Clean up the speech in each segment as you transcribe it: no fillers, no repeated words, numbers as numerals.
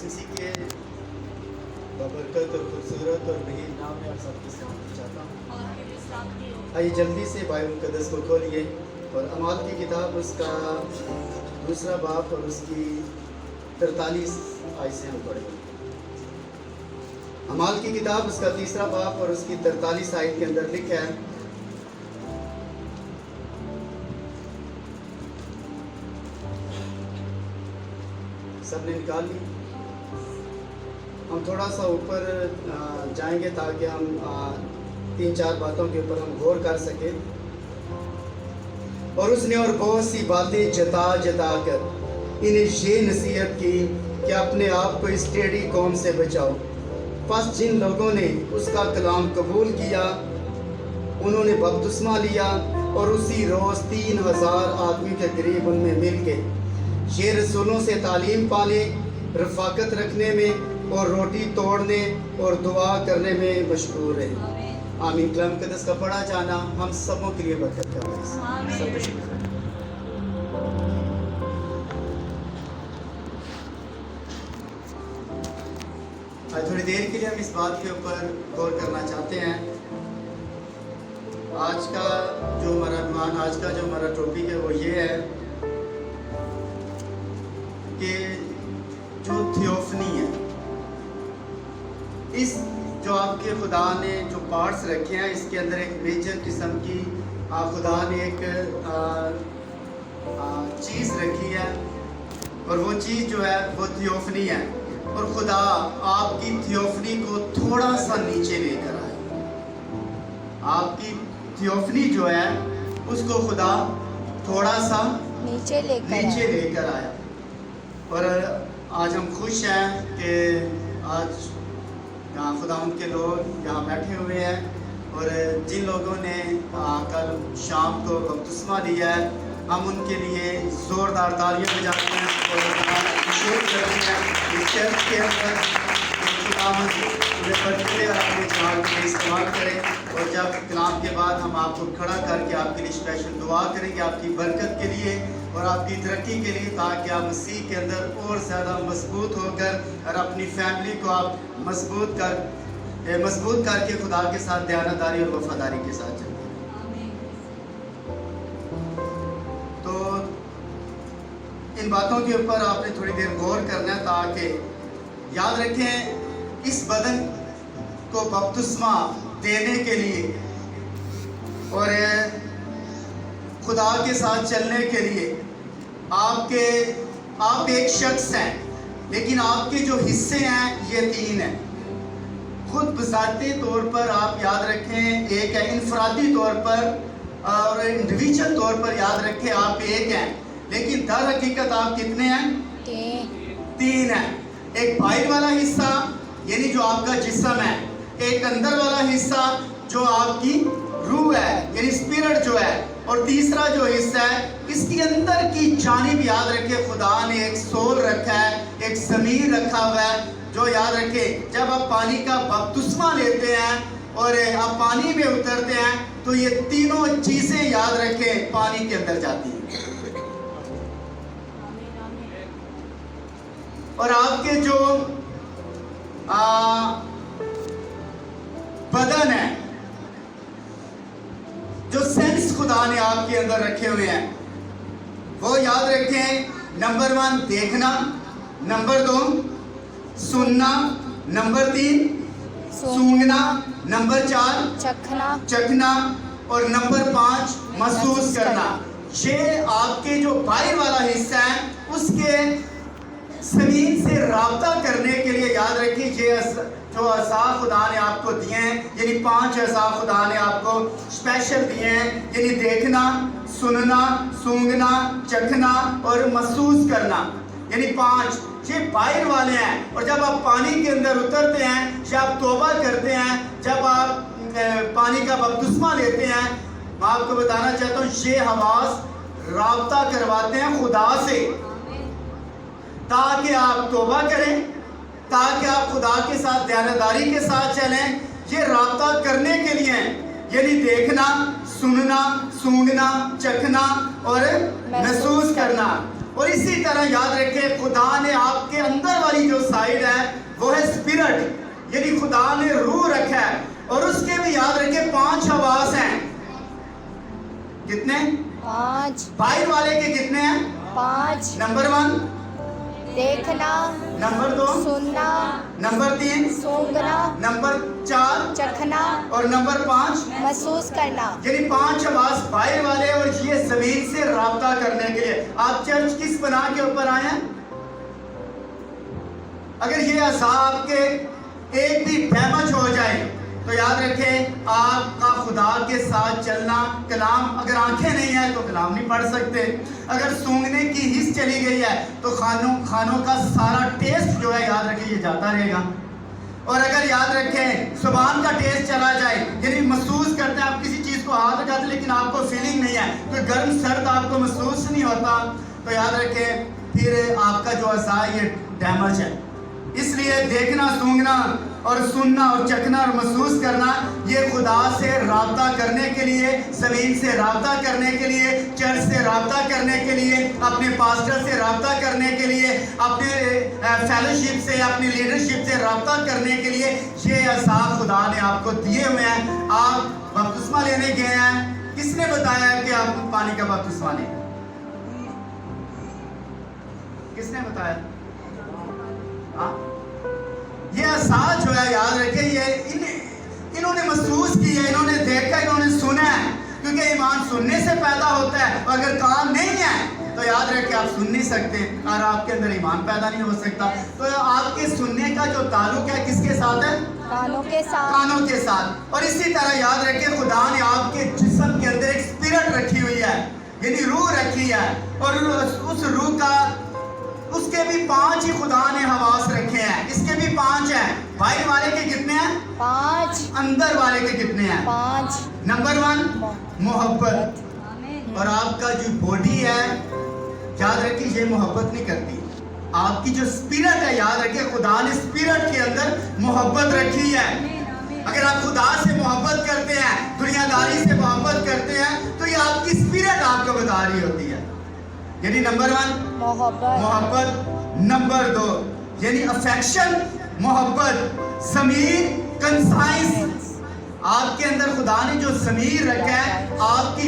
इसी के बबरकत और खूबसूरत और महीन नाम में आप सबकी सलामती चाहता हूँ। आइए जल्दी से बाइबल मुक़द्दस को खोलिए और अमाल की किताब उसका दूसरा बाब और उसकी 43 आयत से हम पढ़ेंगे। अमाल की किताब उसका तीसरा बाब और उसकी 43 आयत के अंदर लिखा है, सबने निकाल ली। हम थोड़ा सा ऊपर जाएंगे ताकि हम 3-4 बातों के ऊपर हम गौर कर सकें। और उसने और बहुत सी बातें जता जता कर इन्हें ये नसीहत की कि अपने आप को इस टेढ़ी कौम से बचाओ। बस जिन लोगों ने उसका कलाम कबूल किया उन्होंने बपतिस्मा लिया और उसी रोज़ 3000 आदमी के करीब उनमें मिल के ये रसूलों से तालीम पाने, रफ़ाकत रखने में और रोटी तोड़ने और दुआ करने में मशगूल रहे। आमीन। कलाम मुक़द्दस का पढ़ा जाना हम सबों के लिए बरकत का बाइस। सब शुक्र। आज थोड़ी देर के लिए हम इस बात के ऊपर गौर करना चाहते हैं। आज का जो हमारा टॉपिक है वो ये है कि जो थियोफनी है, इस जो आपके खुदा ने जो पार्ट्स रखे हैं इसके अंदर एक मेजर किस्म की खुदा ने एक चीज़ रखी है और वो चीज़ जो है वो थियोफनी है। और खुदा आपकी थियोफनी को थोड़ा सा नीचे लेकर आए। आपकी थियोफनी जो है उसको खुदा थोड़ा सा नीचे लेकर आया। और आज हम खुश हैं कि आज यहाँ खुदा उनके लोग यहाँ बैठे हुए हैं और जिन लोगों ने कल शाम को बपतिस्मा लिया है हम उनके लिए ज़ोरदार तालियां बजाते हैं और शुक्र करते हैं। इस चर्च के अंदर उन्हें बरकते और अपने जान के लिए इस्तेमाल करें। और जब कलाम के बाद हम आपको खड़ा करके आपके लिए स्पेशल दुआ करेंगे आपकी बरकत के लिए और आपकी तरक्की के लिए, ताकि आप मसीह के अंदर और ज़्यादा मजबूत होकर और अपनी फैमिली को आप मजबूत करके खुदा के साथ दयानतदारी और वफादारी के साथ चलें। तो इन बातों के ऊपर आपने थोड़ी देर गौर करना है ताकि याद रखें इस बदन को बपतिस्मा देने के लिए और खुदा के साथ चलने के लिए आप एक शख्स हैं, लेकिन आपके जो हिस्से हैं ये 3 हैं। खुद बज़ाती तौर पर आप याद रखें एक है, इनफरादी तौर पर और इंडिविजुअल तौर पर याद रखें आप एक हैं, लेकिन दर हकीकत आप कितने हैं? 3 हैं। एक बाहर वाला हिस्सा यानी जो आपका जिस्म है, एक अंदर वाला हिस्सा जो आपकी रूह है यानी स्पिरिट जो है, और तीसरा जो हिस्सा है इसके अंदर की जानिब याद रखे खुदा ने एक सोल रखा है, एक ज़मीर रखा हुआ है। जो याद रखे जब आप पानी का बपतिस्मा लेते हैं और आप पानी में उतरते हैं तो ये तीनों चीज़ें याद रखें पानी के अंदर जाती हैं। और आपके जो बदन है, जो सेंस खुदा ने आपके अंदर रखे हुए हैं, वो याद रखें। नंबर 1 देखना, नंबर 2 सुनना, नंबर 3 सूंघना, नंबर 4 चखना और नंबर 5 महसूस करना। ये आपके जो बाहर वाला हिस्सा है उसके ज़मीन से राब्ता करने के लिए याद रखिए ये जो अज़ा खुदा ने आपको दिए हैं, यानी 5 अज़ा खुदा ने आपको स्पेशल दिए हैं, यानी देखना, सुनना, सूंघना, चखना और महसूस करना, यानी 5 ये बाहर वाले हैं। और जब आप पानी के अंदर उतरते हैं, जब आप तौबा करते हैं, जब आप पानी का बपतिस्मा लेते हैं, मैं आपको बताना चाहता हूँ ये हवास राब्ता करवाते हैं खुदा से, ताकि आप तौबा करें, ताकि आप खुदा के साथ दयानतदारी के साथ चलें। ये राब्ता करने के लिए यानी देखना, सुनना, सूंघना, चखना और महसूस करना। और इसी तरह याद रखें खुदा ने आपके अंदर वाली जो साइड स्पिरिट यानी खुदा ने रूह रखा है। और उसके भी याद रखिए 5 हवास हैं। कितने? 5। बाहर वाले के कितने हैं? 5। नंबर 1 देखना, नंबर 2 सुनना, नंबर 3 सूंघना, नंबर 4 चखना, और नंबर 5 महसूस करना। यानी 5 हवास बाहर वाले और ये जमीन से राब्ता करने के लिए। आप चर्च किस बना के ऊपर आए हैं? अगर ये अज़ा आपके एक भी डैमेज हो जाए तो याद रखें आपका खुदा के साथ चलना, कलाम, अगर आंखें नहीं है तो कलाम नहीं पढ़ सकते। अगर सूंघने की हिस्स चली गई है तो खानों का सारा टेस्ट जो है याद रखें ये जाता रहेगा। और अगर याद रखें जुबान का टेस्ट चला जाए, यानी महसूस करते हैं आप किसी चीज़ को हाथ लगाते हैं लेकिन आपको फीलिंग नहीं है, कोई गर्म सर्द आपको महसूस नहीं होता, तो याद रखें फिर आपका जो अज़ा ये डैमेज है। इसलिए देखना, सूंघना और सुनना और चखना और महसूस करना ये खुदा से राब्ता करने के लिए, ज़मीन से राब्ता करने के लिए, चर्च से राब्ता करने के लिए, अपने पास्टर से राब्ता करने के लिए, अपने फेलोशिप से, अपनी लीडरशिप से राब्ता करने के लिए ये अज़ा खुदा ने आपको दिए हुए हैं। आप बपतिस्मा लेने गए हैं, किसने बताया कि आप पानी का बपतिस्मा लें? किसने बताया? ये अहसास जो है याद रखें ये इन्होंने महसूस किया, इन्होंने देखा, इन्होंने सुना है, क्योंकि ईमान सुनने से पैदा होता है। अगर काम नहीं है तो याद रखें आप सुन नहीं सकते और आपके अंदर ईमान पैदा नहीं हो सकता। तो आपके सुनने का जो ताल्लुक है किसके साथ है? कानों के साथ। कानों के साथ। और इसी तरह याद रखें खुदा ने आपके जिस्म के अंदर एक स्पिरिट रखी हुई है, यानी रूह रखी है। और उस रूह का उसके भी 5 ही खुदा ने हवास रखे हैं। इसके भी 5 हैं। बाहर वाले के कितने हैं? 5। अंदर वाले के कितने हैं? 5। नंबर 1 मोहब्बत। और आपका जो बॉडी है याद रखिए ये मोहब्बत नहीं करती। आपकी जो स्पिरिट है याद रखिए खुदा ने स्पिरिट के अंदर मोहब्बत रखी है। अगर आप खुदा से मोहब्बत करते हैं, दुनियादारी से मोहब्बत करते हैं, तो ये आपकी स्पिरिट आपको बता रही होती है। यानी नंबर 1 मोहब्बत, नंबर 2 यानी अफेक्शन, मोहब्बत, ज़मीर, कंसाइंस। आपके अंदर खुदा ने जो ज़मीर रखा है, आपकी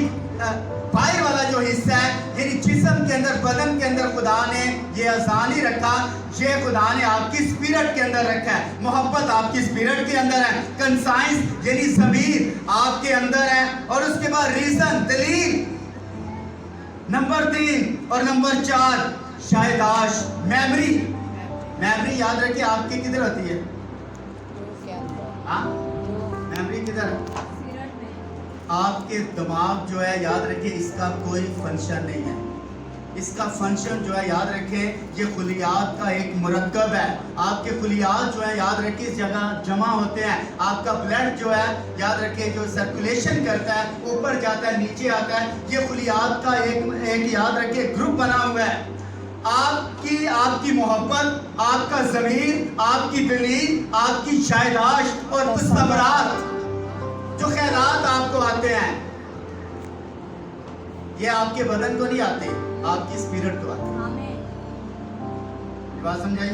बाहर वाला जो हिस्सा है यानी जिस्म के अंदर, बदन के अंदर खुदा ने ये अज़ा नहीं रखा, ये खुदा ने आपकी स्पिरिट के अंदर रखा है। मोहब्बत आपकी स्पिरिट के अंदर है, कंसाइंस यानी ज़मीर आपके अंदर है, और उसके बाद रीज़न, दलील, नंबर 3 और नंबर 4 शायदाश, मेमोरी। मेमोरी याद रखिए आपकी किधर होती है? हाँ, मेमोरी किधर है? आपके दिमाग जो है याद रखिए इसका कोई फंक्शन नहीं है। इसका फंक्शन जो है याद रखें ये खुलियात का एक मुरक्कब है। आपके खुलियात जो है याद रखिए इस जगह जमा होते हैं। आपका ब्लड जो है याद रखिए जो सर्कुलेशन करता है, ऊपर जाता है, नीचे आता है, ये खुलियात का एक याद रखिए ग्रुप बना हुआ है। आपकी मोहब्बत, आपका ज़मीर, आपकी दलील, आपकी शायदाश और तस्वुरात, जो ख्यालात आपको आते हैं ये आपके बदन को नहीं आते, आपकी स्पिरिट को आते हैं। बात समझाई?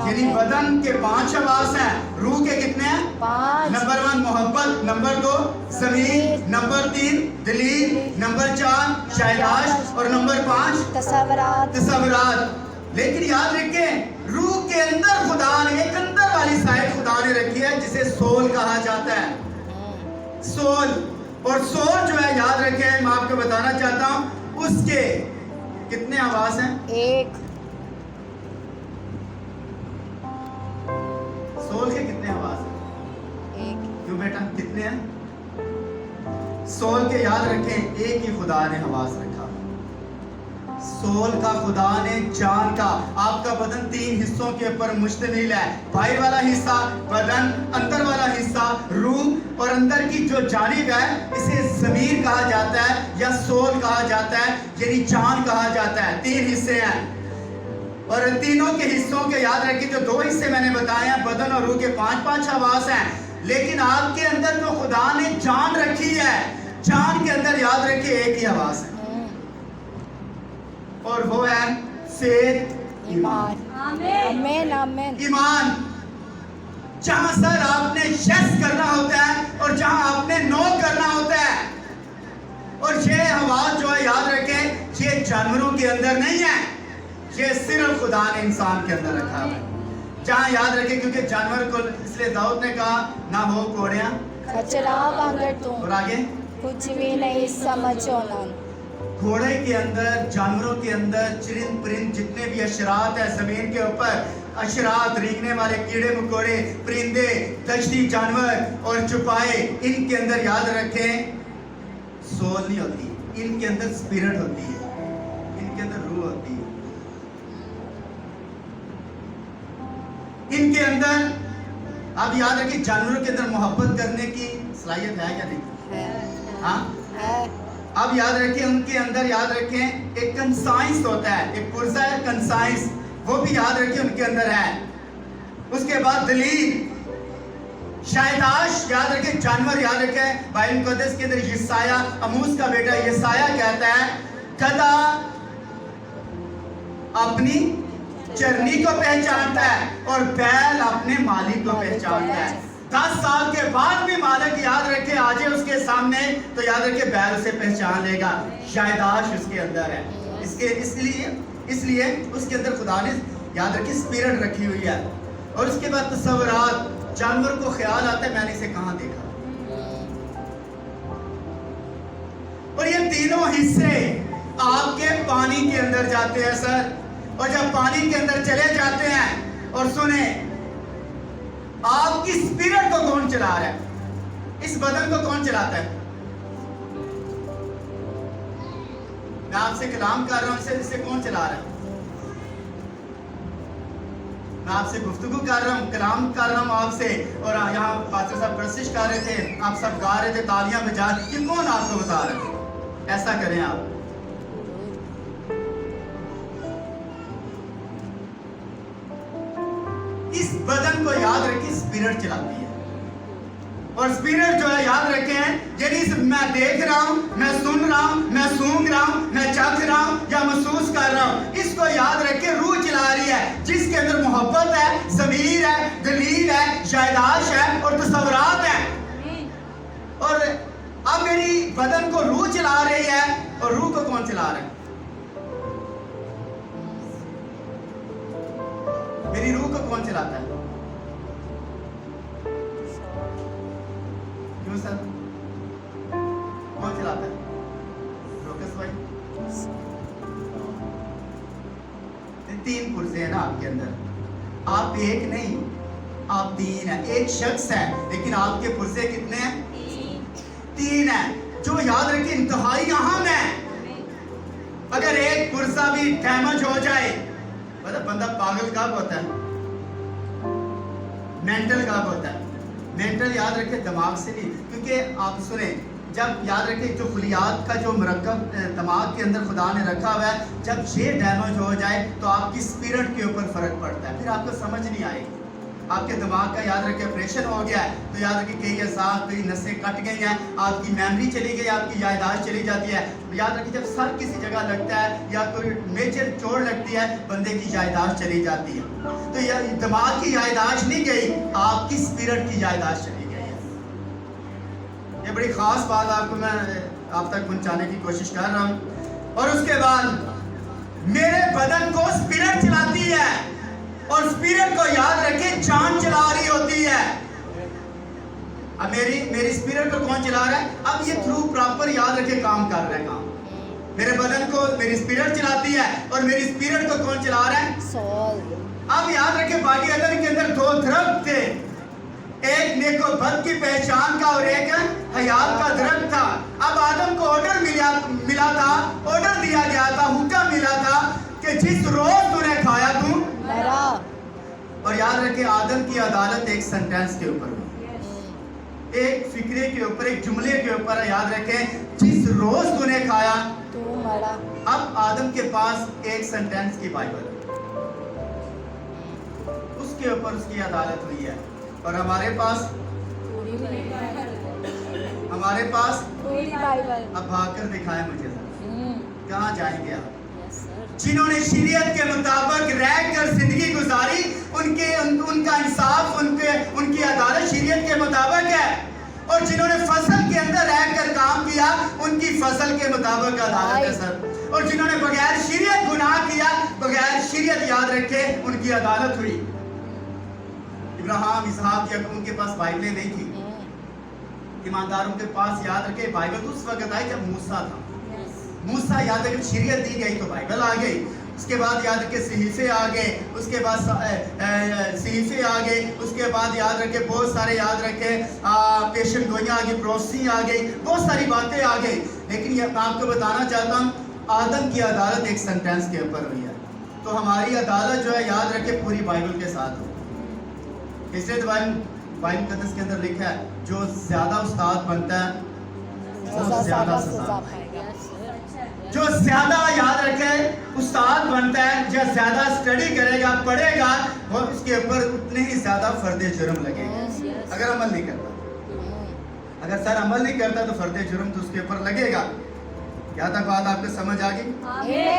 यानी बदन के 5 हवास हैं, रूह के कितने हैं? 5। नंबर 1 मोहब्बत, नंबर 2 ज़मीर, नंबर 3 दलील, नंबर 4 शायदाश और नंबर 5 तस्वुरात। लेकिन याद रखें रूह के अंदर खुदा ने एक अंदर वाली साइड खुदा ने रखी है जिसे सोल कहा जाता है। सोल, और सोल जो है याद रखें मैं आपको बताना चाहता हूं उसके कितने आवाज हैं? 1। सोल के कितने आवाज हैं? 1। क्यों बेटा कितने हैं? सोल के याद रखें एक ही खुदा ने आवाज रखा। सोल का खुदा ने जान का, आपका बदन 3 हिस्सों के ऊपर मुश्तमिल है। बाहर वाला हिस्सा बदन, अंदर वाला हिस्सा रूह, और अंदर की जो जानिब है इसे ज़मीर कहा जाता है या सोल कहा जाता है, यानी जान कहा जाता है। 3 हिस्से हैं और तीनों के हिस्सों के याद रखिए जो 2 हिस्से मैंने बताए हैं बदन और रूह के 5-5 हवास हैं। लेकिन आपके अंदर जो खुदा ने जान रखी है, जान के अंदर याद रखिए एक ही आवाज है और वो है फेथ, ईमान। आमीन आमीन। ईमान جہاں سر آپ نے یس کرنا ہوتا ہے اور جہاں آپ نے نو کرنا ہوتا ہے. اور یہ حواس جو ہے یاد رکھیں یہ جانوروں کے اندر نہیں ہے, یہ صرف خدا نے انسان کے اندر رکھا ہے. جہاں یاد رکھیں کیونکہ جانور کو اس لیے داؤد نے کہا نہ ہو کوڑیاں کچرا مگر تم اور آگے کچھ بھی نہیں سمجھو نا. گھوڑے کے اندر, جانوروں کے اندر, چرند پرند جتنے بھی اشرات ہیں زمین کے اوپر, اشرات رینگنے والے کیڑے مکوڑے, پرندے, دشتی جانور اور چوپائے, ان کے اندر یاد رکھیں سول نہیں ہوتی, ان کے اندر اسپرٹ ہوتی ہے, ان کے اندر روح ہوتی ہے. ان کے اندر آپ یاد رکھیں جانوروں کے اندر محبت کرنے کی صلاحیت ہے یا نہیں؟ ہاں ہے. اب یاد رکھیں ان کے اندر یاد رکھیں ایک کنسائنس ہوتا ہے, ایک پرزہ ہے کنسائنس, وہ بھی یاد رکھیں ان کے اندر ہے. اس کے بعد دلیل, شائداش یاد رکھیں جانور یاد رکھیں بائبل مقدس کے اندر یسایہ, اموس کا بیٹا یسایہ کہتا ہے گدھا اپنی چرنی کو پہچانتا ہے اور بیل اپنے مالک کو پہچانتا ہے. 10 سال کے بعد بھی مالک یاد رکھے آ جائے اس کے سامنے تو یاد رکھے بیل اسے پہچان لے گا. شائداش اس کے اندر ہے. اس لیے اس کے اندر خدا نے یاد رکھے اسپرٹ رکھی ہوئی ہے. اور اس کے بعد تصورات, جانور کو خیال آتا ہے میں نے اسے کہاں دیکھا. اور یہ تینوں حصے آپ کے پانی کے اندر جاتے ہیں سر, اور جب پانی کے اندر چلے جاتے ہیں اور سنیں آپ کی اسپرٹ کو کون چلا رہا ہے, اس بدن کو کون چلاتا ہے. میں آپ سے کلام کر رہا ہوں, اسے کون چلا رہا ہے. میں آپ سے گفتگو کر رہا ہوں, کلام کر رہا ہوں آپ سے, اور یہاں پاسٹر صاحب پرستش کر رہے تھے, آپ سب گا رہے تھے, تالیاں بجا رہے تھے, یہ کون آپ کو بتا رہا ہے ایسا کریں آپ. اس بدن کو یاد رکھیں اسپرٹ چلاتی ہے, اور اسپرٹ جو ہے یاد رکھیں یعنی میں دیکھ رہا ہوں, میں سن رہا ہوں, میں سونگ رہا ہوں, میں چکھ رہا ہوں یا محسوس کر رہا ہوں, اس کو یاد رکھیں روح چلا رہی ہے جس کے اندر محبت ہے, ضمیر ہے, دلیل ہے, شائداش ہے اور تصورات ہیں. اور اب میری بدن کو روح چلا رہی ہے, اور روح کو کون چلا رہا ہے. میری روح کو کون چلاتا ہے. کیوں سر کون چلاتا ہے. روکس بھائی, 3 پرزے ہیں نا آپ کے اندر, آپ ایک نہیں آپ 3 ہیں. ایک شخص ہے لیکن آپ کے پرزے کتنے ہیں, 3 ہیں, جو یاد رکھیں انتہائی اہم ہے. اگر ایک پرزہ بھی ڈیمیج ہو جائے, بندہ پاگل کب ہوتا ہے, مینٹل کب ہوتا ہے. مینٹل یاد رکھے دماغ سے نہیں, کیونکہ آپ سنیں جب یاد رکھے جو خلیات کا جو مرکب دماغ کے اندر خدا نے رکھا ہوا ہے, جب یہ ڈیمیج ہو جائے تو آپ کی اسپرٹ کے اوپر فرق پڑتا ہے, پھر آپ کو سمجھ نہیں آئے گی. آپ کے دماغ کا یاد رکھے آپریشن ہو گیا ہے تو یاد رکھے کئی اعضاء, کئی نسیں کٹ گئی ہیں, آپ کی میموری چلی گئی, آپ کی یادداشت چلی جاتی ہے. یاد رکھیں جب سر کسی جگہ لگتا ہے یا کوئی میجر چوٹ لگتی ہے بندے کی یادداشت چلی جاتی ہے. تو یہ دماغ کی یادداشت نہیں گئی, آپ کی اسپرٹ کی یادداشت چلی گئی ہے. یہ بڑی خاص بات آپ کو میں آپ تک پہنچانے کی کوشش کر رہا ہوں. اور اس کے بعد میرے بدن کو اسپرٹ چلاتی ہے, اور اسپرٹ کو یاد رکھیں جان چلا رہی ہوتی ہے. اب میری اسپرٹ کو کون چلا رہا ہے. اب یہ تھرو پراپر یاد رکھیں کام کر رہا ہے کام. میرے بدن کو میری اسپرٹ چلاتی ہے, اور میری اسپرٹ کو کون چلا رہا ہے, سول. اب یاد رکھیں باقی عدن کے اندر 2 درخت تھے, ایک نیک و بد کی پہچان کا اور ایک حیات کا درخت تھا. اب آدم کو آرڈر ملا تھا, آرڈر دیا گیا تھا, حکم ملا تھا کہ جس روز تو نے کھایا تو مرا. اور یاد رکھیں آدم کی عدالت ایک سنٹینس کے اوپر, ایک فکرے کے اوپر, ایک جملے کے اوپر. یاد رکھیں جس روز تو نے کھایا تو مرا. اب آدم کے پاس ایک سنٹینس کی بائبل, اس کے اوپر اس کی عدالت ہوئی ہے. اور ہمارے پاس پوری بائبل. اب بھاگ کر دکھائیں مجھے کہاں جائیں گے آپ. جنہوں نے شریعت کے مطابق رہ کر زندگی گزاری, ان کا انصاف, ان کی मुताबिक है, और जिन्होंने फसल के अंदर रहकर काम किया उनकी फसल के मुताबिक अदालत है सर। और जिन्होंने बगैर शरीयत गुनाह किया, बगैर शरीयत याद रखे उनकी अदालत हुई। इब्राहिम, इसहाक, याकूब, उनके पास बाइबलें नहीं थी। ईमानदारों के पास याद रखे बाइबल तो उस वक्त आई जब मूसा था। मूसा याद रखे शरीयत दी गई तो बाइबल आ गई। उसके बाद याद रखे सहीफे आ गए, उसके बाद सहीफे आ गए, उसके बाद याद रखे बहुत सारे याद रखे पेशन गोइयाँ आ गई, प्रोसी आ गई, बहुत सारी बातें आ गई। लेकिन ये मैं आपको बताना चाहता हूँ, आदम की अदालत एक सेंटेंस के ऊपर हुई है, तो हमारी अदालत जो है याद रखे पूरी बाइबल के साथ हो। इसलिए तो बाइबल मुकद्दस के अंदर लिखा है, जो ज्यादा उस्ताद बनता है वो ज्यादा सजा पाएगा। जो ज्यादा याद रखे उस्ताद बनता है, जो ज्यादा स्टडी करेगा, पढ़ेगा, और उसके ऊपर उतने ही ज्यादा फर्दे जुर्म लगेगा। अगर अमल नहीं करता, अगर सर अमल नहीं करता तो फर्दे जुर्म तो उसके ऊपर लगेगा। क्या तक बात आपको समझ आ गई?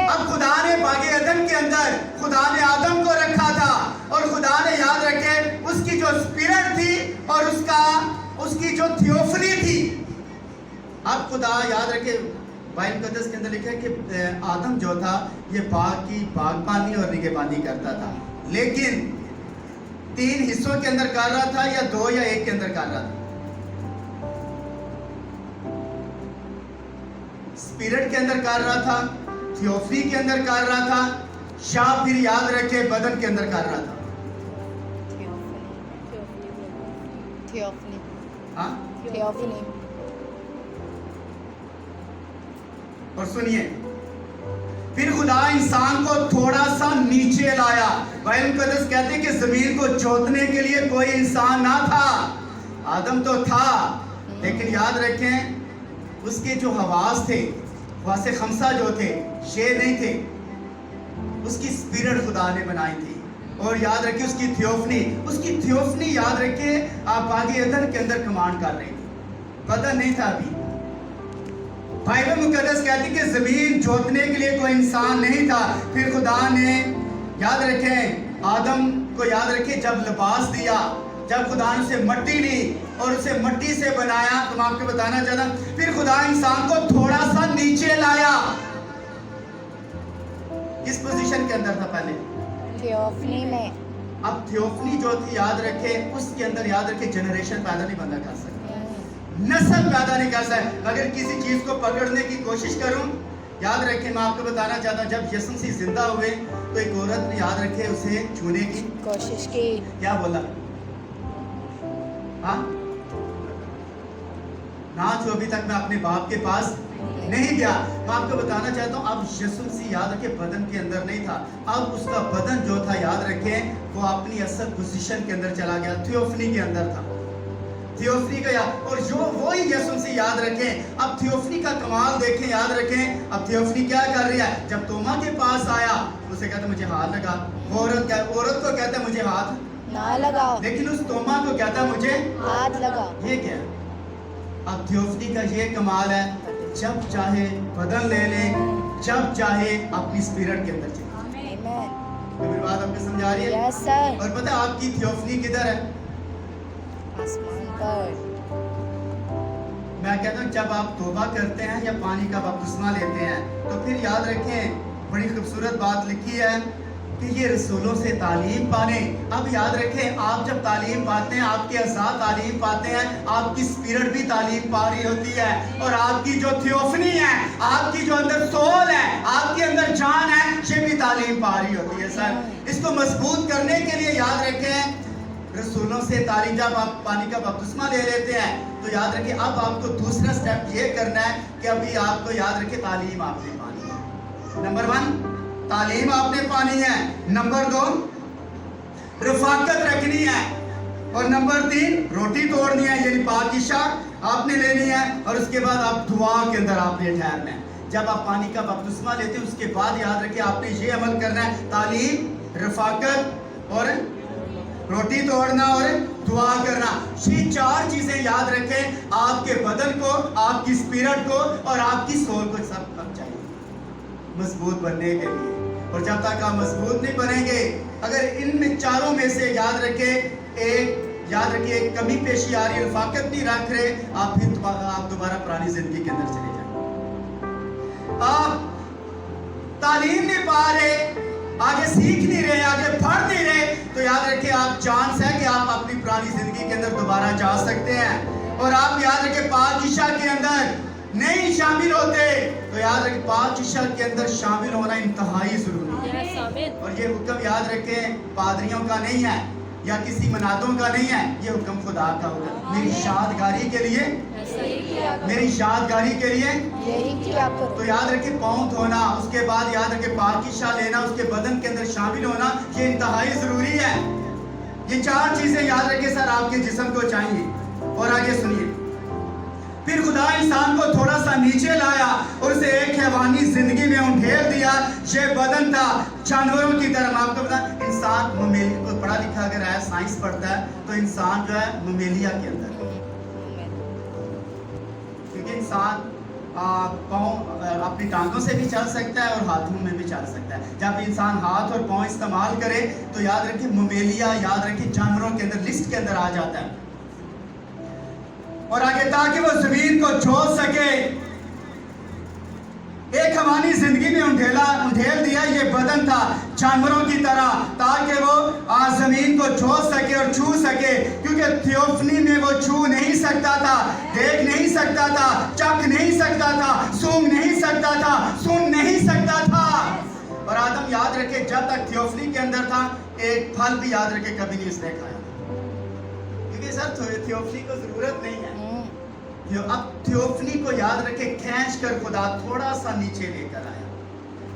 अब खुदा ने बागे अदन के अंदर खुदा ने आदम को रखा था, और खुदा ने याद रखे उसकी जो स्पिरिट थी और उसकी जो थियोफनी थी। अब खुदा याद रखे बाइबल मुकद्दस के अंदर लिखा है कि आदम जो था ये बाग की बागबानी और निगहबानी करता था, लेकिन 3 हिस्सों के अंदर कर रहा था या 2 या 1 के अंदर कर रहा था? स्पिरिट के अंदर कर रहा था, थियोफनी के अंदर कर रहा था, या फिर याद रखे बदन के अंदर कर रहा था? थियोफनी। और सुनिए, फिर खुदा इंसान को थोड़ा सा नीचे लाया। बाइबल मुकद्दस कहते हैं कि जमीन को जोतने के लिए कोई इंसान ना था। आदम तो था, लेकिन याद रखें उसके जो हवास थे, वासे खमसा जो थे, ये नहीं थे। उसकी स्पिरिट खुदा ने बनाई थी, और याद रखिए उसकी थियोफनी याद रखिए आप बागे अदन के अंदर कमांड कर रही थी, बदन नहीं था अभी। बाइबल मुकद्दस कहती कि जमीन जोतने के लिए कोई इंसान नहीं था। फिर खुदा ने याद रखें आदम को याद रखे जब लिबास दिया, जब खुदा ने उसे मट्टी ली और उसे मट्टी से बनाया, तो मैं आपको बताना चाहता हूं फिर खुदा इंसान को थोड़ा सा नीचे लाया। किस पोजीशन के अंदर था पहले? थियोफनी में। अब थियोफनी जो थी याद रखे उसके अंदर याद रखे जनरेशन पैदा नहीं बंदा कर सकता, नस्ल पैदा नहीं कर सकता। अगर किसी चीज को पकड़ने की कोशिश करूं, याद रखें मैं आपको बताना चाहता हूं जब यीशु मसीह जिंदा हुए तो एक औरत ने याद रखे उसे छूने की कोशिश की। क्या बोला? हाँ, ना तो अभी तक मैं अपने बाप के पास नहीं गया। मैं आपको बताना चाहता हूँ अब यीशु मसीह याद रखे बदन के अंदर नहीं था, अब उसका बदन जो था याद रखे वो अपनी असल पोजीशन के अंदर चला गया, थियोफनी के अंदर था। थियोफनी का याद, और जो वही यीशु मसीह याद रखें। अब थियोफनी का कमाल देखें, याद रखें अब थियोफनी क्या कर रही है। जब तोमा के पास आया उसे कहता मुझे हाथ लगा, औरत को कहता मुझे हाथ ना लगाओ, लेकिन उस तोमा को कहता मुझे हाथ लगा। ये क्या? अब थियोफनी का ये कमाल है, जब चाहे बदन ले ले, जब चाहे अपनी स्पिरिट के अंदर चले। तो मेरी बात आपको समझ आ रही है? Yes sir. और पता है आपकी थियोफनी किधर है? आसमान पर। मैं कहता हूँ जब आप तौबा करते हैं या पानी का बपतिस्मा लेते हैं तो फिर याद रखें बड़ी खूबसूरत बात लिखी है कि ये रसूलों से तालीम पाने। अब याद रखें आप जब तालीम पाते हैं, आपके अज़ा तालीम पाते हैं, आपकी स्पिरिट भी तालीम पा रही होती है, और आपकी जो थियोफनी है, आपकी जो अंदर सोल है, आपके अंदर जान है, ये भी तालीम पा रही होती है। सर इसको मजबूत करने के लिए याद रखें रसूलों से तालीम। जब आप पानी का बपतिस्मा ले लेते हैं तो याद रखिए अब आपको दूसरा स्टेप ये करना है कि अभी आपको याद रखिए तालीम आपने पानी है। नंबर 1 तालीम आपने पानी है, नंबर 2 रफाकत रखनी है, और नंबर 3 रोटी तोड़नी है, यानी पाकीशा आपने लेनी है, और उसके बाद आप दुआ के अंदर आपने ठहरना है। जब आप पानी का बपतिस्मा लेते हैं उसके बाद याद रखिए आपने ये अमल करना है, तालीम, रफाकत और रोटी तोड़ना और दुआ करना। ये 4 चीजें याद रखें आपके बदन को, आपकी स्पिरिट को और आपकी सोल को सब चाहिए मजबूत बनने के लिए। और जब तक आप मजबूत नहीं बनेंगे, अगर इनमें चारों में से याद रखें एक याद रखिए कमी पेशी आ रही है, रफाकत नहीं रख रहे, आप दोबारा पुरानी जिंदगी के अंदर चले जाए। आप तालीम नहीं पा रहे, आगे सीख नहीं रहे, आगे पढ़ नहीं रहे, तो याद रखिए आप चांस है कि आप अपनी पुरानी जिंदगी के अंदर दोबारा जा सकते हैं। और आप याद रखिए पाक इशा के अंदर नहीं शामिल होते, तो याद रखिए पाक इशा के अंदर शामिल होना इंतहाई जरूरी है। और ये हुक्म याद रखें पादरियों का नहीं है या किसी मनादों का नहीं है, ये हुक्म खुदा का होगा। मेरी शादगारी के लिए, मेरी शादगारी के लिए यही किया करो। तो याद रखिए पाँव धोना, उसके बाद याद रखिए पाकीशा लेना, उसके बदन के अंदर शामिल होना, ये इंतहाई जरूरी है। ये 4 चीजें याद रखिए सर आपके जिस्म को चाहिए। और आगे सुनिए, फिर खुदा इंसान को थोड़ा सा नीचे लाया और उसे एक हैवानी जिंदगी में उंडेल दिया। ये बदन था जानवरों की तरह। मैं आपको बता, इंसान ममेलिया को पढ़ा लिखा अगर है, साइंस पढ़ता है, तो इंसान जो है ममेलिया के अंदर, क्योंकि इंसान पाँव अपनी टांगों से भी चल सकता है और हाथों में भी चल सकता है। जब इंसान हाथ और पाँव इस्तेमाल करे तो याद रखिए ममेलिया, याद रखिए जानवरों के अंदर लिस्ट के अंदर आ जाता है। और आगे ताकि वो जमीन को छोड़ सके, एक हमारी जिंदगी में उंडेल दिया। ये बदन था जानवरों की तरह ताकि वो जमीन को छोड़ सके और छू सके, क्योंकि थियोफनी में वो छू नहीं सकता था, देख नहीं सकता था, चख नहीं सकता था, सूंघ नहीं सकता था, सुन नहीं सकता था। और आदम याद रखे जब तक थियोफनी के अंदर था, एक फल भी याद रखे कभी नहीं उसने खाया, क्योंकि सर थियोफनी को जरूरत नहीं है। अब थियोफनी को याद रखे खींच कर खुदा थोड़ा सा नीचे लेकर आया,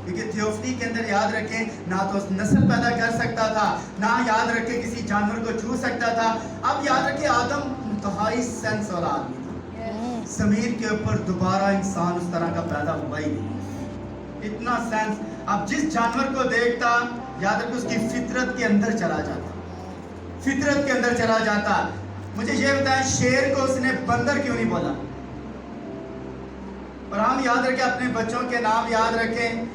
क्योंकि थियोफनी के अंदर याद रखें ना तो नस्ल पैदा कर सकता था, ना याद रखे किसी जानवर को छू सकता था। अब याद रखे आदम इंतहाई सेंस वाला आदमी था, ज़मीन के ऊपर दोबारा इंसान उस तरह का पैदा हुआ ही नहीं, इतना सेंस। अब जिस जानवर को देखता याद रखे उसकी फितरत के अंदर चला जाता, फितरत के अंदर चला जाता। मुझे ये बताएं शेर को उसने बंदर क्यों नहीं बोला? और हम याद रखें अपने बच्चों के नाम याद रखें,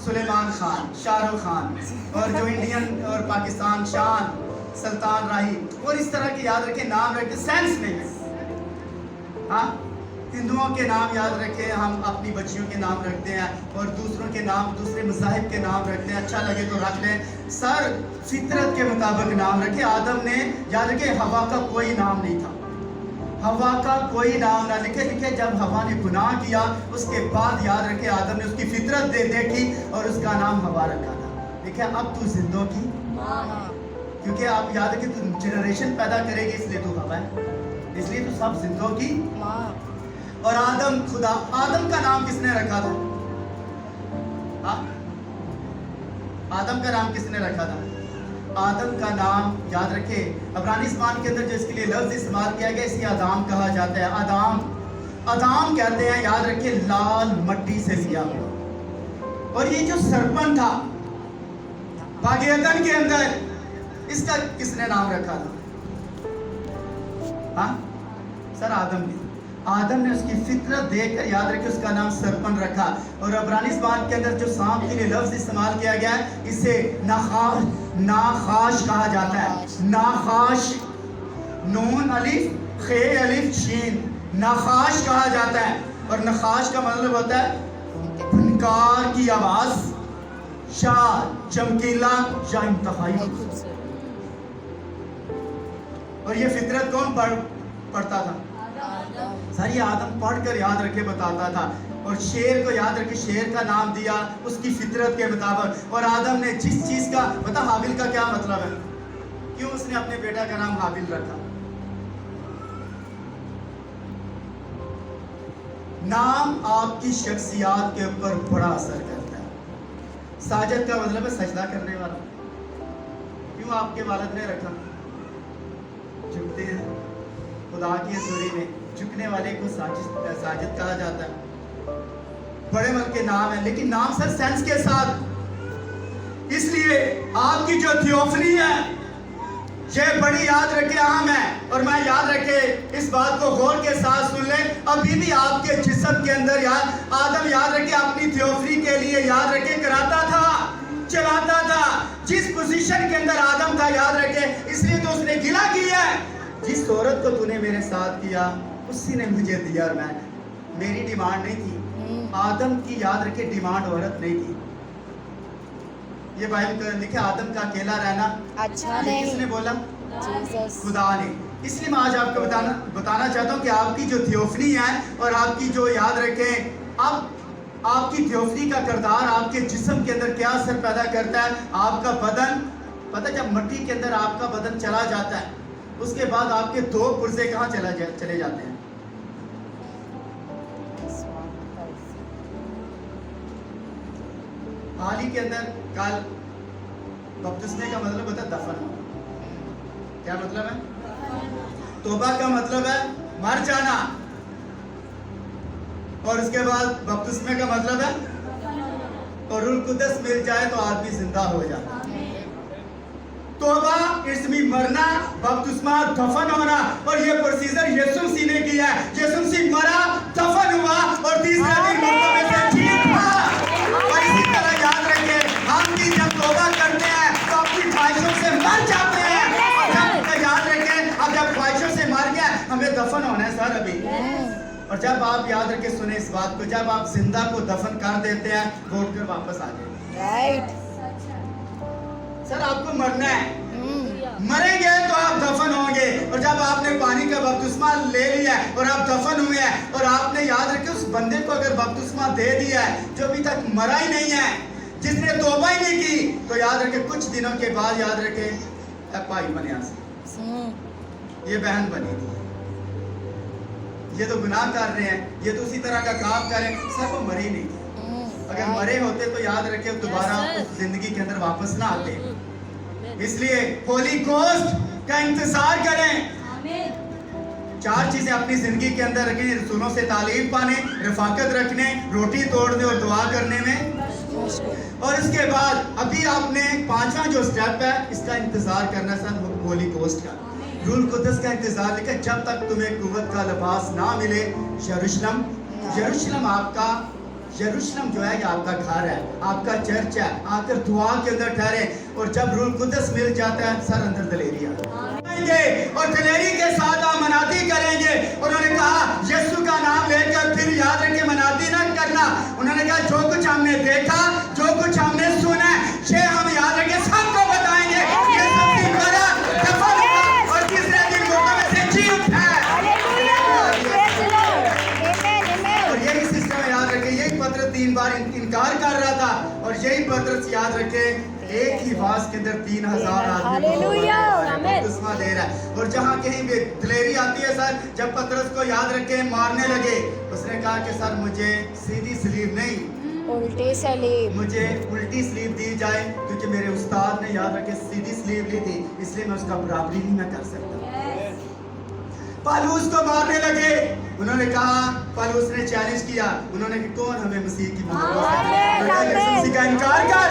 सुलेमान खान, शाहरुख खान, और जो इंडियन और पाकिस्तान शान, सुल्तान राही, और इस तरह के याद रखें नाम रखें, सेंस नहीं है। हाँ, हिंदुओं के नाम याद रखें, हम अपनी बच्चियों के नाम रखते हैं, और दूसरों के नाम, दूसरे मज़ाहिब के नाम रखते हैं, अच्छा लगे तो रख लें। सर फितरत के मुताबिक नाम रखे। आदम ने याद रखे हवा का कोई नाम नहीं था, हवा का कोई नाम ना लिखे। जब हवा ने गुनाह किया उसके बाद याद रखे आदम ने उसकी फितरत देखी और उसका नाम हवा रखा था। देखे अब तू जिंदों की, क्योंकि आप याद रखे तू जनरेशन पैदा करेगी, इसलिए तू हवा है, इसलिए तू सब जिंदों की। और आदम, खुदा आदम का नाम किसने रखा था? आदम का नाम किसने रखा था? आदम का नाम याद रखे अब्रानी ज़बान के अंदर जो इसके लिए लफ्ज़ इस्तेमाल किया गया, इसे आदाम कहा जाता है। आदाम, आदाम कहते हैं याद रखे लाल मट्टी से लिया हुआ। और ये जो सरपन था बागेतन के अंदर, इसका किसने नाम रखा था? हाँ सर आदम ने। आदम ने उसकी फितरत देखकर याद रखे उसका नाम सरपन रखा। और अब्रानी ज़बान के अंदर जो सांप के लिए लफ्ज़ इस्तेमाल किया गया है, इसे नाखाश कहा जाता है। नाखाश, नून अलिफ खे अलिफ शीन, नाखाश कहा जाता है। और नखाश का मतलब होता है फनकार की आवाज़, शाह चमकीला या इंतहाई। और ये फितरत कौन पढ़ता था? सर ये आदम पढ़कर याद रखे बताता था। और शेर को याद रखे शेर का नाम दिया उसकी फितरत के मुताबिक। और आदम ने जिस चीज का पता, हाबिल का क्या मतलब है, क्यों उसने अपने बेटा का नाम हाबिल रखा? नाम आपकी शख्सियत के ऊपर बड़ा असर करता है। साजिद का मतलब है सजदा करने वाला। क्यों आपके वालिद ने रखा? झुकते हैं खुदा की हज़ूरी में, झुकने वाले को साजिद कहा जाता है। बड़े मल के नाम है, लेकिन नाम सर सेंस के साथ। इसलिए आपकी जो थियोफनी है ये बड़ी याद रखे अहम है। और मैं याद रखे इस बात को गौर के साथ सुन ले, अभी भी आपके जिस्म के अंदर याद आदम याद रखे अपनी थियोफनी के लिए याद रखे कराता था। चलाता था, जिस पोजीशन के अंदर आदम था, याद रखे, इसलिए तो उसने गिला किया है, जिस औरत को तूने मेरे साथ किया उसी ने मुझे दिया, और मैं, मेरी डिमांड नहीं थी, आदम की, याद रखे, डिमांड औरत नहीं थी। ये बाइबल में लिखा आदम का अकेला रहना अच्छा ये नहीं। किसने बोला? जीसस। खुदा ने। इसलिए मैं आज आपको बताना चाहता हूँ कि आपकी जो थियोफनी है और आपकी जो, याद रखें, आपकी थियोफनी का किरदार आपके जिस्म के अंदर क्या असर पैदा करता है। आपका बदन, पता, जब मिट्टी के अंदर आपका बदन चला जाता है, उसके बाद आपके दो पुर्जे कहाँ चले जाते हैं? हाल ही के अंदर कल बपतिस्मे का मतलब होता है दफन होना। क्या मतलब है? तौबा का मतलब है मर जाना, और उसके बाद बपतिस्मे का मतलब है, और रूह कुद्दस मिल जाए तो आदमी जिंदा हो जाता। तौबा इसमें मरना, बपतिस्मा दफन होना, और ये प्रोसीजर यीशु मसीह ने किया है। यीशु मसीह मरा, दफन हुआ, और तीसरे दिन मुर्दों में से जी उठा। और इसी तरह याद रखिए, हम भी जब तौबा करते हैं तो अपनी ख्वाहिशों से मर जाते हैं। जब याद रखें, अब जब ख्वाहिशों से मर गया, हमें दफन होना है सर अभी। और जब आप, याद रखें, सुने इस बात को, जब आप जिंदा को दफन कर देते हैं, वो उठ कर वापस आ जाए। राइट। सर आपको मरना है, मरेंगे तो आप दफन होंगे। और जब आपने पानी का बपतिस्मा ले लिया है और आप दफन हुए हैं, और आपने, याद रखे, उस बंदे को अगर बपतिस्मा दे दिया है जो अभी तक मरा ही नहीं है, जिसने तौबा ही नहीं की, तो याद रखे कुछ दिनों के बाद, याद रखे, भाई बने, ये बहन बनी थी, ये तो गुनाह कर रहे हैं, ये तो उसी तरह का काम कर रहे हैं। सर वो मरे ही नहीं थे। अगर मरे होते तो याद रखे दोबारा उस जिंदगी के अंदर वापस ना आते। इसलिए होली गोस्ट का इंतजार करें। 4 चीजें अपनी जिंदगी के अंदर रखें, रसूलों से तालीम पाने, रफाकत रखने, रोटी तोड़ने और दुआ करने में, और इसके बाद अभी आपने 5वां जो स्टेप है, इसका इंतजार करना सर होली गोस्ट का, रूह कुद्दस का इंतजार। लेकिन जब तक तुम्हें कुव्वत का लिबास ना मिले, यरूशलेम आपका, यरूशलेम जो है ये आपका घर है, आपका चर्च है, आकर दुआ के अंदर ठहरे। और जब रूह कुद्दस मिल जाता है, सर अंदर दलेरी आएंगे, और दलेरी के साथ आप मनाती करेंगे। उन्होंने कहा यीशु का नाम लेकर फिर, याद रखे, मनाती ना करना। उन्होंने कहा जो कुछ हमने देखा, जो कुछ हमने सुना, ये हम, याद रखे, सबको बताएंगे। ये सब मरा, दफन हुआ, और तीसरे दिन मुर्दों में से जी उठा। और यही सिस्टम है, याद रखे, यही पत्र 3 बार इनकार कर रहा था, और यही पत्र, याद रखे, एक ही वास के अंदर 3000 आदमी बपतिस्मा दे रहा है। और जहाँ कहीं भी दलेरी आती है सर, जब पतरस को, याद रखे, मारने लगे, उसने कहा कि सर मुझे सीधी सलीब नहीं, उल्टी सलीब, मुझे उल्टी सलीब दी जाए, क्योंकि मेरे उस्ताद ने, याद रखे, सीधी सलीब ली थी, इसलिए मैं उसका बराबरी नहीं मैं कर सकता। पालूस को मारने लगे, उन्होंने कहा, पालूस ने चैलेंज किया, उन्होंने कहा कौन हमें मसीह की मोहब्बत का इनकार कर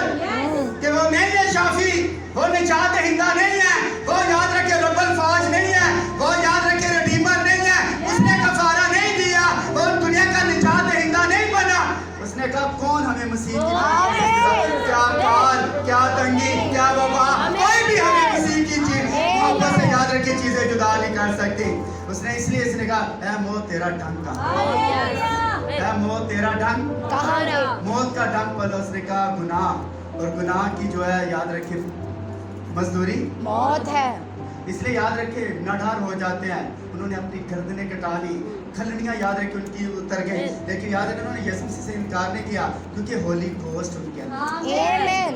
कि वो नहीं है शाफी, वो निजात हिंदा नहीं है, वो, याद रखे, रब्बुल फाज नहीं है, वो, याद रखे, रिडीमर नहीं है, उसने कफारा नहीं दिया, वो दुनिया का निजात हिंदा नहीं बना। उसने कहा कौन हमें मसीह की मोहब्बत, क्या काल, क्या तंगी, क्या वबा, कोई भी हमें मसीह की मोहब्बत से, याद रखे, चीजें जुदा नहीं कर सकती। उसने, इसलिए इसने कहा ऐ मौत तेरा डंक कहाँ, ऐ मौत तेरा डंक कहाँ है? मौत का डंक पहले उसने कहा गुनाह, और गुनाह की जो है, याद रखे, मजदूरी मौत है। इसलिए याद रखे नडार हो जाते हैं। उन्होंने अपनी गर्दनें कटा ली, खलनियाँ, याद रखे, उनकी उतर गई, लेकिन याद रखे उन्होंने यीशु मसीह से इनकार नहीं किया, क्योंकि होली गोस्ट उनके अंदर। आमीन।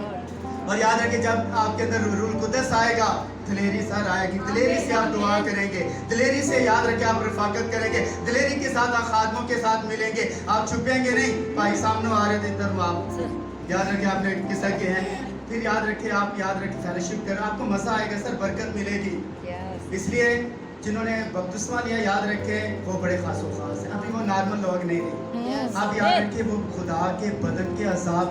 और याद रखिए जब आपके अंदर रूह कुद्दस आएगा, दिलेरी सर आएगी, दिलेरी से आप दुआ करेंगे, दिलेरी से, याद रखिए, आप रफाकत करेंगे, दिलेरी के साथ आप खादमों के साथ मिलेंगे, आप छुपेंगे नहीं। भाई सामने आ रहे थे तरफ, आप याद रखिए, आपने किस्सा के हैं, फिर याद रखिए, आप याद रखिए, फेलोशिप करें, आपको मजा आएगा सर, बरकत मिलेगी। इसलिए जिन्होंने बपतिस्मा लिया, याद रखे, वो बड़े खास खास हैं, अभी वो नॉर्मल लोग नहीं रहे। आप याद रखिए, वो खुदा के बदन के अज़ाब,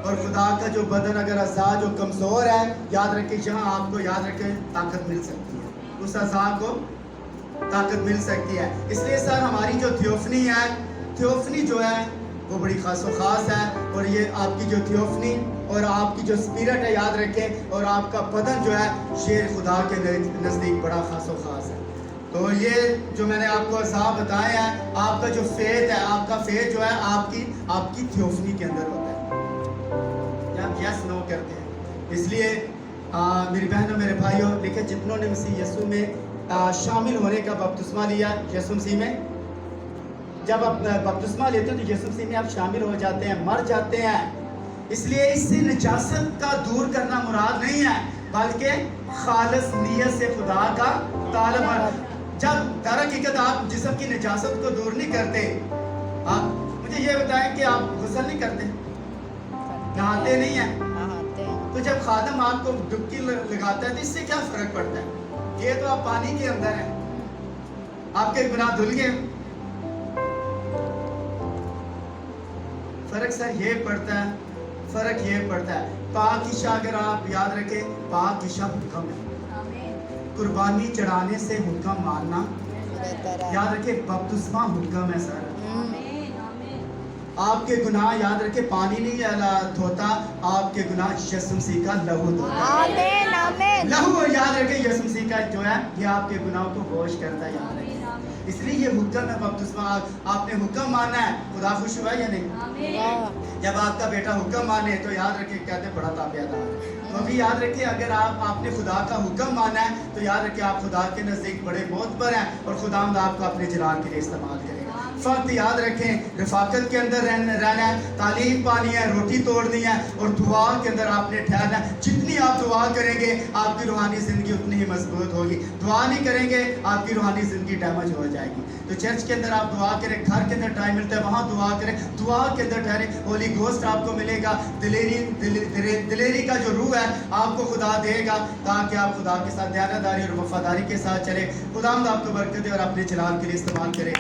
और खुदा का जो बदन अगर अज़ाब जो कमज़ोर है, याद रखिए, यहाँ आपको, याद रखे, ताकत मिल सकती है, उस अज़ाब को ताकत मिल सकती है। इसलिए सर हमारी जो थियोफनी है, थियोफनी जो है वो बड़ी खास है। और ये आपकी जो थियोफनी और आपकी जो स्पिरिट है, याद रखें, और आपका बदन जो है शेर खुदा के नज़दीक बड़ा खास है। तो ये जो मैंने आपको अज़ाब बताए हैं, आपका जो फेथ है, आपका फेथ जो है आपकी थियोफनी के अंदर होता है, जब यस नो करते हैं। इसलिए मेरी बहनों, मेरे भाइयों, देखिए जितनों ने मसीह यीशु में शामिल होने का बपतिस्मा लिया, यीशु मसीह में जब आप बपतिस्मा लेते हो तो यीशु मसीह में आप शामिल हो जाते हैं, मर जाते हैं। इसलिए इससे निजासत का दूर करना मुराद नहीं है, बल्कि खालिस नियत से खुदा का तालब है। जब दर हकीकत आप जिस्म की निजासत को दूर नहीं करते, आप मुझे ये बताएं कि आप गुस्ल नहीं करते, नहाते नहीं हैं, नहाते हैं। तो जब खादम आपको डुबकी लगाता है तो इससे क्या फर्क पड़ता है? ये तो आप पानी के अंदर हैं, आपके गुनाह धुल गए। फर्क सर ये पड़ता है, फर्क ये पड़ता है। पाक ईशा, अगर आप याद रखें, पाक ईशा हुक्म है, कुर्बानी चढ़ाने से हुक्म मानना, बेहतर है। याद रखें बपतिस्मा हुक्म है सर। आपके गुनाह याद रखें पानी नहीं धोता, आपके गुनाह यीशु मसीह का लहू धोता है। आमीन, आमीन। लहू, और याद रखें यीशु मसीह का जो है ये आपके गुनाहों को वॉश करता है, याद रखें। इसलिए ये हुक्म है बपतिस्मा, आपने हुक्म माना है, खुदा खुश हुआ या नहीं? वाह। जब आपका बेटा हुक्म माने तो याद रखिए, कहते हैं बड़ा ताबियादार है। तो अभी याद रखिए, अगर आपने खुदा का हुक्म माना है तो याद रखिए आप खुदा के नज़दीक बड़े मोतबर हैं और खुदावंद आपको अपने जलाल के लिए इस्तेमाल करेगा। फर्क याद रखें, रफाकत के अंदर रहना है, तालीम पानी है, रोटी तोड़नी है, और दुआ के अंदर आपने ठहरना है। जितनी आप दुआ करेंगे आपकी रूहानी ज़िंदगी उतनी ही मजबूत होगी। दुआ नहीं करेंगे आपकी रूहानी ज़िंदगी डैमेज हो जाएगी। तो चर्च के अंदर आप दुआ करें, घर के अंदर टाइम मिलता है वहाँ दुआ करें, दुआ के अंदर ठहरे, होली गोस्ट आपको मिलेगा, दिलेरी का जो रूह है आपको खुदा देगा, ताकि आप खुदा के साथ दयानतदारी और वफादारी के साथ चले। खुदावंद आपको बरकत दे और अपने जलाल के लिए इस्तेमाल करें।